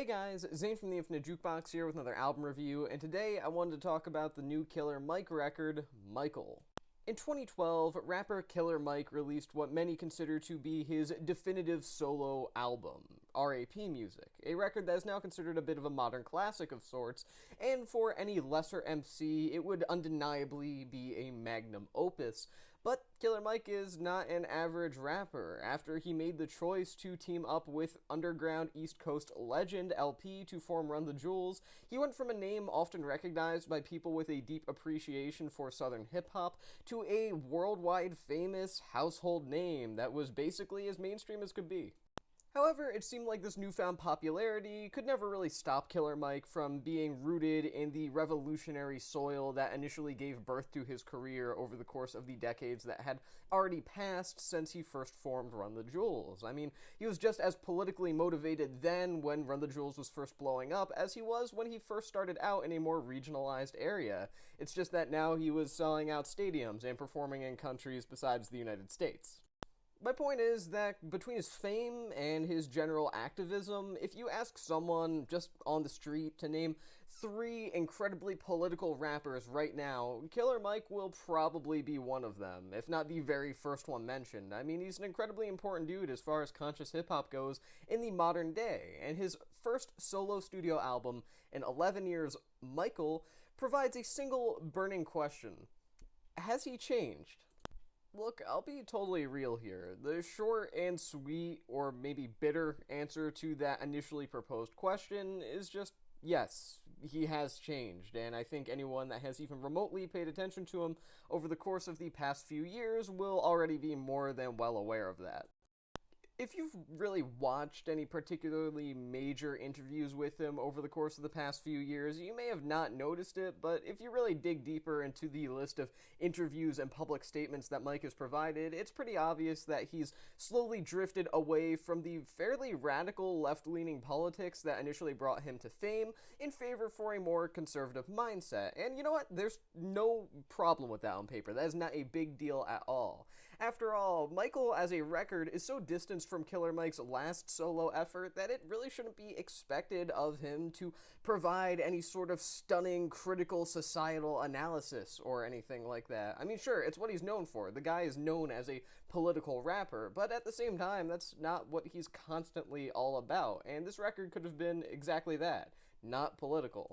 Hey guys, Zane from the Infinite Jukebox here with another album review, and today I wanted to talk about the new Killer Mike record, Michael. In 2012, rapper Killer Mike released what many consider to be his definitive solo album, R.A.P. Music, a record that is now considered a bit of a modern classic of sorts, and for any lesser MC, it would undeniably be a magnum opus. But Killer Mike is not an average rapper. After he made the choice to team up with underground East Coast legend LP to form Run the Jewels, he went from a name often recognized by people with a deep appreciation for Southern hip-hop to a worldwide famous household name that was basically as mainstream as could be. However, it seemed like this newfound popularity could never really stop Killer Mike from being rooted in the revolutionary soil that initially gave birth to his career over the course of the decades that had already passed since he first formed Run the Jewels. I mean, he was just as politically motivated then when Run the Jewels was first blowing up as he was when he first started out in a more regionalized area. It's just that now he was selling out stadiums and performing in countries besides the United States. My point is that between his fame and his general activism, if you ask someone just on the street to name 3 incredibly political rappers right now, Killer Mike will probably be one of them, if not the very first one mentioned. I mean, he's an incredibly important dude as far as conscious hip-hop goes in the modern day, and his first solo studio album in 11 years, Michael, provides a single burning question. Has he changed? Look, I'll be totally real here. The short and sweet, or maybe bitter, answer to that initially proposed question is just yes, he has changed, and I think anyone that has even remotely paid attention to him over the course of the past few years will already be more than well aware of that. If you've really watched any particularly major interviews with him over the course of the past few years, you may have not noticed it, but if you really dig deeper into the list of interviews and public statements that Mike has provided, it's pretty obvious that he's slowly drifted away from the fairly radical left-leaning politics that initially brought him to fame in favor for a more conservative mindset. And you know what? There's no problem with that on paper. That is not a big deal at all. After all, Michael as a record is so distanced from Killer Mike's last solo effort that it really shouldn't be expected of him to provide any sort of stunning critical societal analysis or anything like that. I mean, sure, it's what he's known for. The guy is known as a political rapper, but at the same time, that's not what he's constantly all about, and this record could have been exactly that, not political.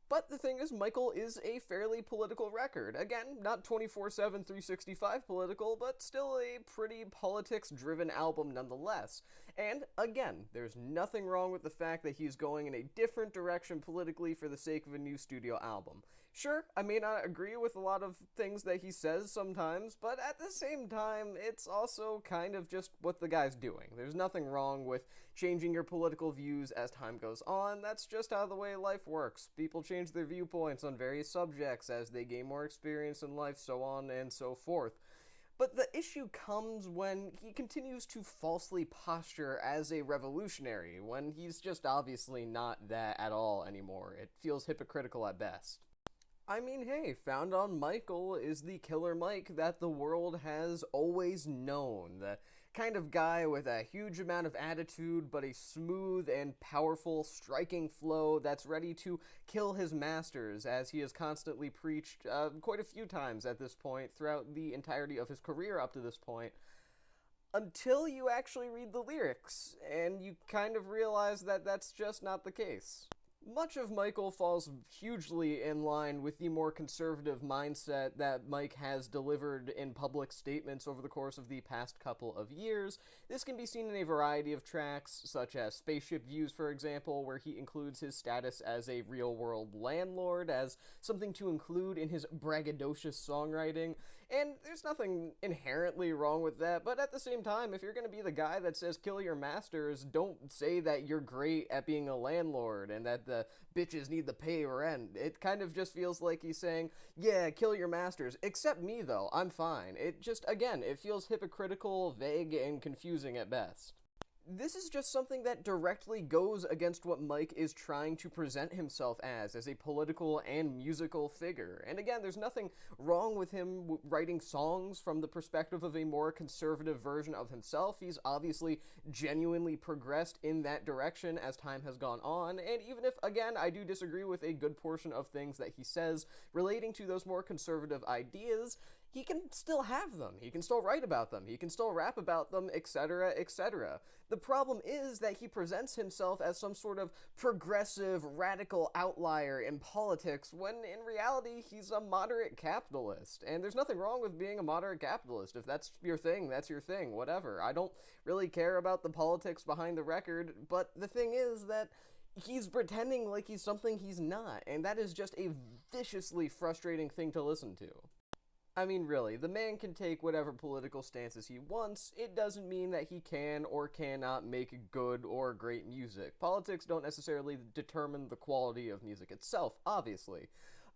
But the thing is, Michael is a fairly political record. Again, not 24/7, 365 political, but still a pretty politics-driven album nonetheless. And again, there's nothing wrong with the fact that he's going in a different direction politically for the sake of a new studio album. Sure, I may not agree with a lot of things that he says sometimes, but at the same time, it's also kind of just what the guy's doing. There's nothing wrong with changing your political views as time goes on. That's just how the way life works. People change their viewpoints on various subjects as they gain more experience in life, so on and so forth. But the issue comes when he continues to falsely posture as a revolutionary, when he's just obviously not that at all anymore. It feels hypocritical at best. I mean, hey, found on Michael is the Killer Mike that the world has always known. The kind of guy with a huge amount of attitude, but a smooth and powerful, striking flow that's ready to kill his masters, as he has constantly preached quite a few times at this point throughout the entirety of his career up to this point. Until you actually read the lyrics, and you kind of realize that that's just not the case. Much of Michael falls hugely in line with the more conservative mindset that Mike has delivered in public statements over the course of the past couple of years. This can be seen in a variety of tracks, such as Spaceship Views, for example, where he includes his status as a real-world landlord as something to include in his braggadocious songwriting. And there's nothing inherently wrong with that, but at the same time, if you're going to be the guy that says kill your masters, don't say that you're great at being a landlord and that the bitches need to pay rent. It kind of just feels like he's saying, yeah, kill your masters, except me though, I'm fine. It just, again, it feels hypocritical, vague, and confusing at best. This is just something that directly goes against what Mike is trying to present himself as a political and musical figure. And again, there's nothing wrong with him writing songs from the perspective of a more conservative version of himself. He's obviously genuinely progressed in that direction as time has gone on, and even if, again, I do disagree with a good portion of things that he says relating to those more conservative ideas, he can still have them, he can still write about them, he can still rap about them, etc., etc. The problem is that he presents himself as some sort of progressive, radical outlier in politics, when in reality he's a moderate capitalist. And there's nothing wrong with being a moderate capitalist. If that's your thing, that's your thing, whatever. I don't really care about the politics behind the record, but the thing is that he's pretending like he's something he's not, and that is just a viciously frustrating thing to listen to. I mean, really, the man can take whatever political stances he wants. It doesn't mean that he can or cannot make good or great music. Politics don't necessarily determine the quality of music itself, obviously.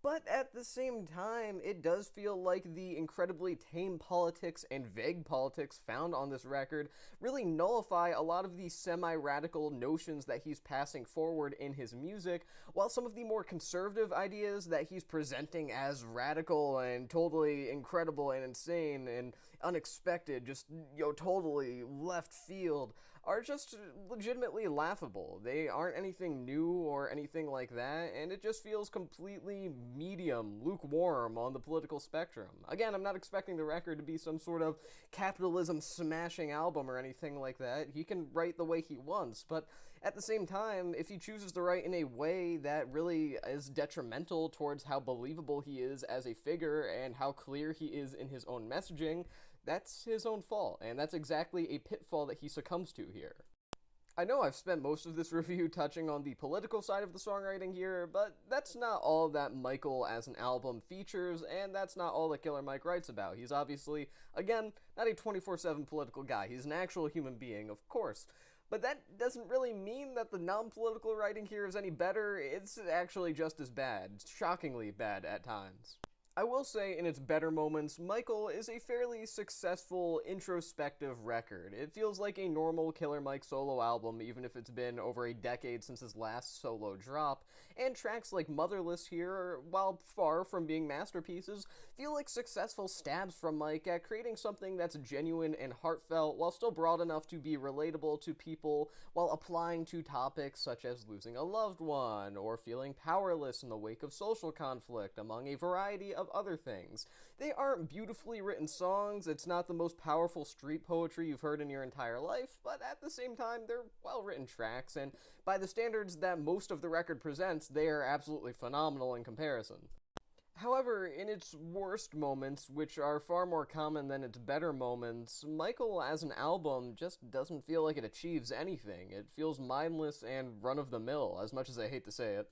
But at the same time, it does feel like the incredibly tame politics and vague politics found on this record really nullify a lot of the semi-radical notions that he's passing forward in his music, while some of the more conservative ideas that he's presenting as radical and totally incredible and insane and unexpected, just, totally left field, are just legitimately laughable. They aren't anything new or anything like that, and it just feels completely medium, lukewarm on the political spectrum. Again, I'm not expecting the record to be some sort of capitalism-smashing album or anything like that. He can write the way he wants, but at the same time, if he chooses to write in a way that really is detrimental towards how believable he is as a figure and how clear he is in his own messaging, that's his own fault, and that's exactly a pitfall that he succumbs to here. I know I've spent most of this review touching on the political side of the songwriting here, but that's not all that Michael as an album features, and that's not all that Killer Mike writes about. He's obviously, again, not a 24/7 political guy. He's an actual human being, of course. But that doesn't really mean that the non-political writing here is any better. It's actually just as bad. Shockingly bad at times. I will say, in its better moments, Michael is a fairly successful, introspective record. It feels like a normal Killer Mike solo album, even if it's been over a decade since his last solo drop, and tracks like Motherless here, while far from being masterpieces, feel like successful stabs from Mike at creating something that's genuine and heartfelt, while still broad enough to be relatable to people, while applying to topics such as losing a loved one, or feeling powerless in the wake of social conflict, among a variety of other things. They aren't beautifully written songs, it's not the most powerful street poetry you've heard in your entire life, but at the same time, they're well-written tracks, and by the standards that most of the record presents, they are absolutely phenomenal in comparison. However, in its worst moments, which are far more common than its better moments, Michael as an album just doesn't feel like it achieves anything. It feels mindless and run-of-the-mill, as much as I hate to say it.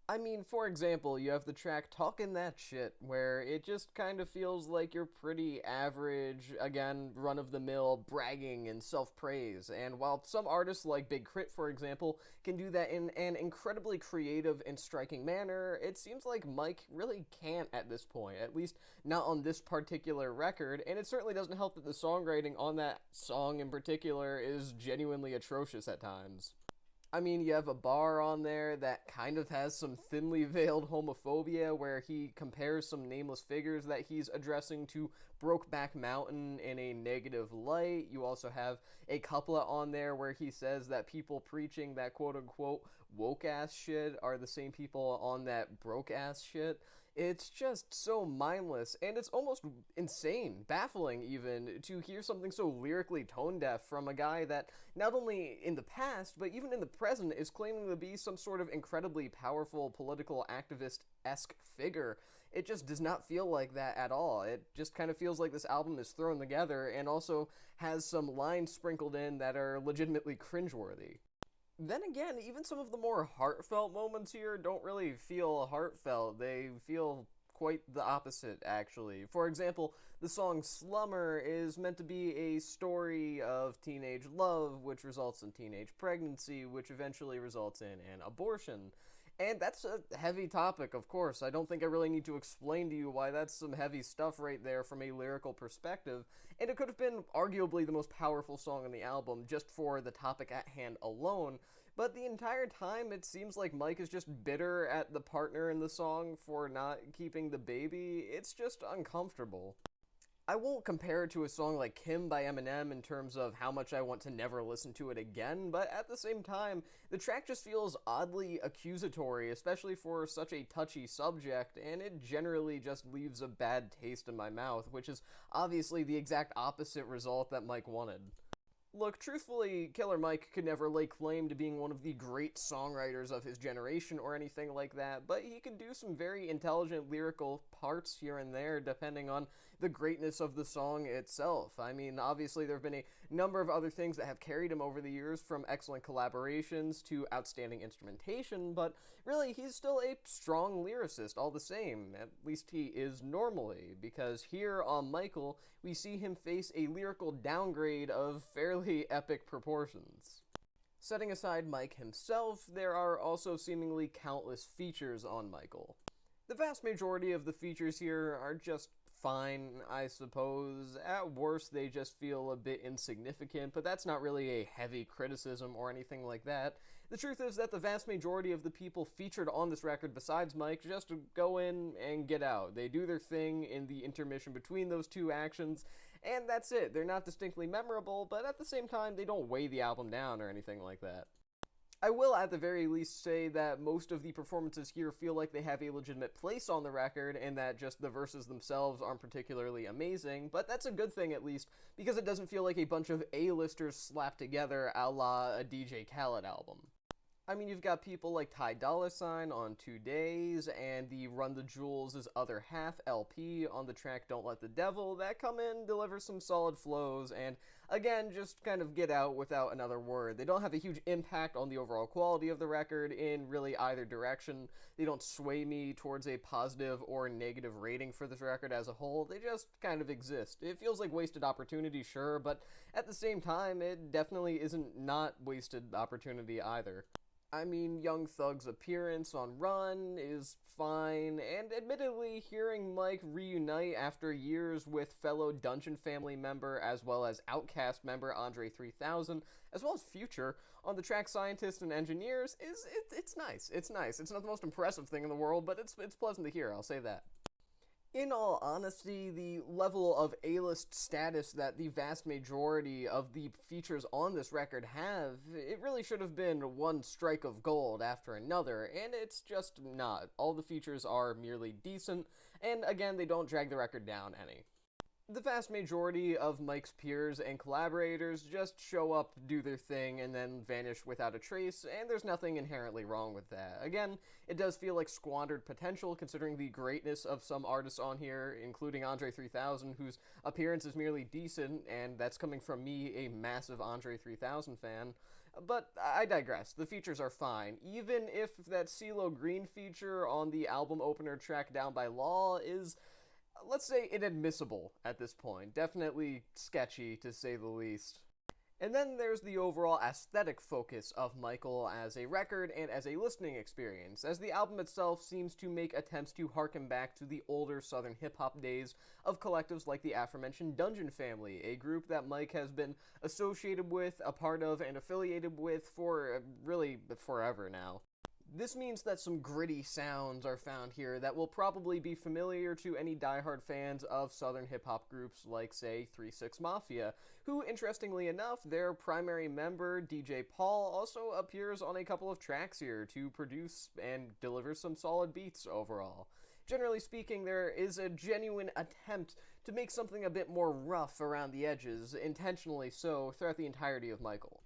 I mean, for example, you have the track Talkin' That Shit, where it just kind of feels like you're pretty average, again, run-of-the-mill bragging and self-praise, and while some artists like Big Crit, for example, can do that in an incredibly creative and striking manner, it seems like Mike really can't at this point, at least not on this particular record, and it certainly doesn't help that the songwriting on that song in particular is genuinely atrocious at times. I mean, you have a bar on there that kind of has some thinly veiled homophobia where he compares some nameless figures that he's addressing to Brokeback Mountain in a negative light. You also have a couplet on there where he says that people preaching that quote-unquote woke-ass shit are the same people on that broke-ass shit. It's just so mindless, and it's almost insane, baffling even, to hear something so lyrically tone-deaf from a guy that, not only in the past, but even in the present, is claiming to be some sort of incredibly powerful political activist-esque figure. It just does not feel like that at all. It just kind of feels like this album is thrown together, and also has some lines sprinkled in that are legitimately cringeworthy. Then again, even some of the more heartfelt moments here don't really feel heartfelt. They feel quite the opposite, actually. For example, the song Slummer is meant to be a story of teenage love, which results in teenage pregnancy, which eventually results in an abortion. And that's a heavy topic, of course. I don't think I really need to explain to you why that's some heavy stuff right there from a lyrical perspective, and it could have been arguably the most powerful song on the album just for the topic at hand alone, but the entire time it seems like Mike is just bitter at the partner in the song for not keeping the baby. It's just uncomfortable. I won't compare it to a song like Kim by Eminem in terms of how much I want to never listen to it again, but at the same time, the track just feels oddly accusatory, especially for such a touchy subject, and it generally just leaves a bad taste in my mouth, which is obviously the exact opposite result that Mike wanted. Look, truthfully, Killer Mike could never lay claim to being one of the great songwriters of his generation or anything like that, but he could do some very intelligent lyrical parts here and there depending on the greatness of the song itself. I mean, obviously there have been a number of other things that have carried him over the years, from excellent collaborations to outstanding instrumentation, but really he's still a strong lyricist all the same. At least he is normally, because here on Michael, we see him face a lyrical downgrade of fairly epic proportions. Setting aside Mike himself, there are also seemingly countless features on Michael. The vast majority of the features here are just fine, I suppose. At worst, they just feel a bit insignificant, but that's not really a heavy criticism or anything like that. The truth is that the vast majority of the people featured on this record besides Mike just go in and get out. They do their thing in the intermission between those two actions, and that's it. They're not distinctly memorable, but at the same time, they don't weigh the album down or anything like that. I will at the very least say that most of the performances here feel like they have a legitimate place on the record, and that just the verses themselves aren't particularly amazing, but that's a good thing at least, because it doesn't feel like a bunch of A-listers slapped together a la a DJ Khaled album. I mean, you've got people like Ty Dolla $ign on 2 Days, and the Run the Jewels' Other Half LP on the track Don't Let the Devil, that come in, deliver some solid flows, and again, just kind of get out without another word. They don't have a huge impact on the overall quality of the record in really either direction. They don't sway me towards a positive or negative rating for this record as a whole. They just kind of exist. It feels like wasted opportunity, sure, but at the same time, it definitely isn't not wasted opportunity either. I mean, Young Thug's appearance on Run is fine, and admittedly, hearing Mike reunite after years with fellow Dungeon Family member as well as Outkast member Andre 3000, as well as Future, on the track Scientists and Engineers, it's nice. It's nice. It's not the most impressive thing in the world, but it's pleasant to hear, I'll say that. In all honesty, the level of A-list status that the vast majority of the features on this record have, it really should have been one strike of gold after another, and it's just not. All the features are merely decent, and again, they don't drag the record down any. The vast majority of Mike's peers and collaborators just show up, do their thing, and then vanish without a trace, and there's nothing inherently wrong with that. Again, it does feel like squandered potential considering the greatness of some artists on here, including Andre 3000, whose appearance is merely decent, and that's coming from me, a massive Andre 3000 fan. But I digress. The features are fine, even if that CeeLo Green feature on the album opener track Down by Law is, let's say, inadmissible at this point. Definitely sketchy, to say the least. And then there's the overall aesthetic focus of Michael as a record and as a listening experience, as the album itself seems to make attempts to harken back to the older southern hip-hop days of collectives like the aforementioned Dungeon Family, a group that Mike has been associated with, a part of, and affiliated with for really forever now. This means that some gritty sounds are found here that will probably be familiar to any diehard fans of southern hip-hop groups like, say, 3 6 Mafia, who, interestingly enough, their primary member, DJ Paul, also appears on a couple of tracks here to produce and deliver some solid beats overall. Generally speaking, there is a genuine attempt to make something a bit more rough around the edges, intentionally so, throughout the entirety of Michael.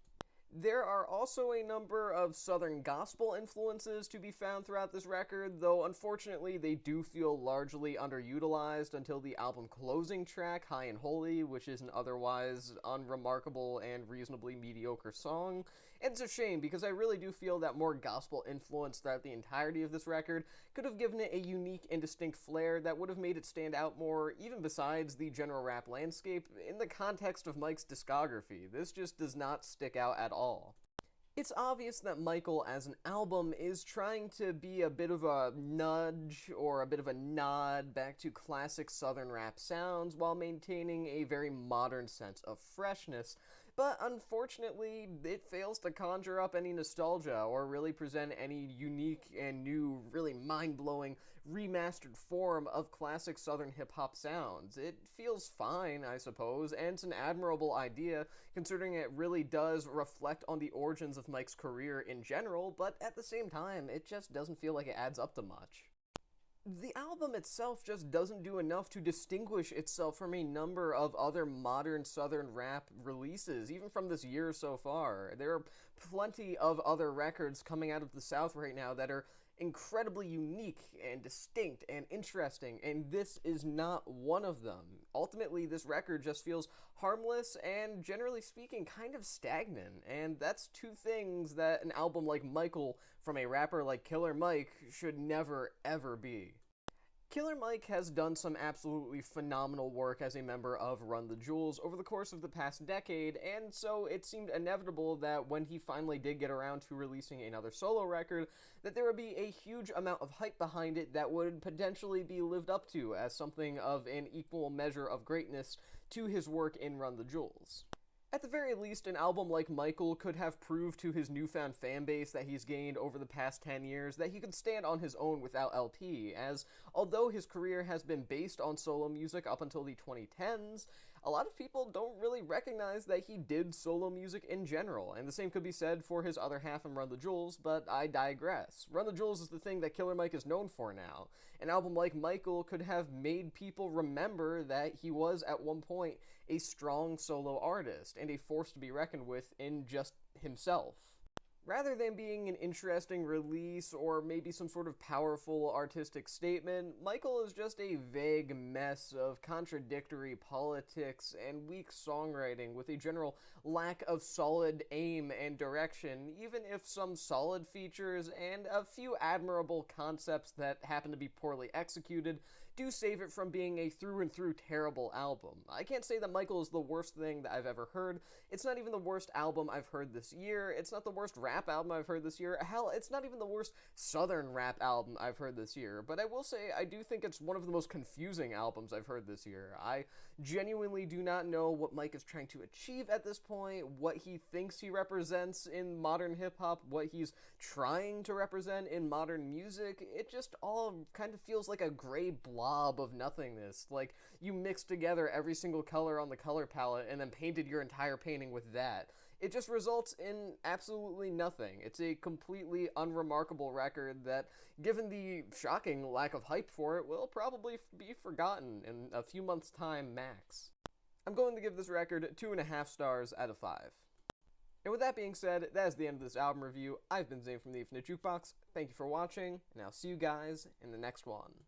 There are also a number of southern gospel influences to be found throughout this record, though unfortunately they do feel largely underutilized until the album closing track, High and Holy, which is an otherwise unremarkable and reasonably mediocre song. And it's a shame, because I really do feel that more gospel influence throughout the entirety of this record could have given it a unique and distinct flair that would have made it stand out more, even besides the general rap landscape, in the context of Mike's discography. This just does not stick out at all. It's obvious that Michael, as an album, is trying to be a bit of a nudge or a bit of a nod back to classic southern rap sounds while maintaining a very modern sense of freshness. But unfortunately, it fails to conjure up any nostalgia or really present any unique and new, really mind-blowing, remastered form of classic southern hip-hop sounds. It feels fine, I suppose, and it's an admirable idea, considering it really does reflect on the origins of Mike's career in general, but at the same time, it just doesn't feel like it adds up to much. The album itself just doesn't do enough to distinguish itself from a number of other modern southern rap releases, even from this year so far. There are plenty of other records coming out of the South right now that are incredibly unique and distinct and interesting, and this is not one of them. Ultimately, this record just feels harmless and, generally speaking, kind of stagnant, and that's two things that an album like Michael from a rapper like Killer Mike should never, ever be. Killer Mike has done some absolutely phenomenal work as a member of Run the Jewels over the course of the past decade, and so it seemed inevitable that when he finally did get around to releasing another solo record, that there would be a huge amount of hype behind it that would potentially be lived up to as something of an equal measure of greatness to his work in Run the Jewels. At the very least, an album like Michael could have proved to his newfound fanbase that he's gained over the past 10 years that he could stand on his own without LP, as although his career has been based on solo music up until the 2010s, a lot of people don't really recognize that he did solo music in general, and the same could be said for his other half in Run the Jewels, but I digress. Run the Jewels is the thing that Killer Mike is known for now. An album like Michael could have made people remember that he was at one point a strong solo artist and a force to be reckoned with in just himself. Rather than being an interesting release or maybe some sort of powerful artistic statement, Michael is just a vague mess of contradictory politics and weak songwriting with a general lack of solid aim and direction, even if some solid features and a few admirable concepts that happen to be poorly executed do save it from being a through-and-through terrible album. I can't say that Michael is the worst thing that I've ever heard. It's not even the worst album I've heard this year. It's not the worst rap album I've heard this year. Hell, it's not even the worst southern rap album I've heard this year. But I will say, I do think it's one of the most confusing albums I've heard this year. I genuinely do not know what Mike is trying to achieve at this point, what he thinks he represents in modern hip-hop, what he's trying to represent in modern music. It just all kind of feels like a gray blob of nothingness. Like, you mixed together every single color on the color palette and then painted your entire painting with that. It just results in absolutely nothing. It's a completely unremarkable record that, given the shocking lack of hype for it, will probably be forgotten in a few months' time max. I'm going to give this record 2.5 stars out of 5. And with that being said, that is the end of this album review. I've been Zane from the Infinite Jukebox. Thank you for watching, and I'll see you guys in the next one.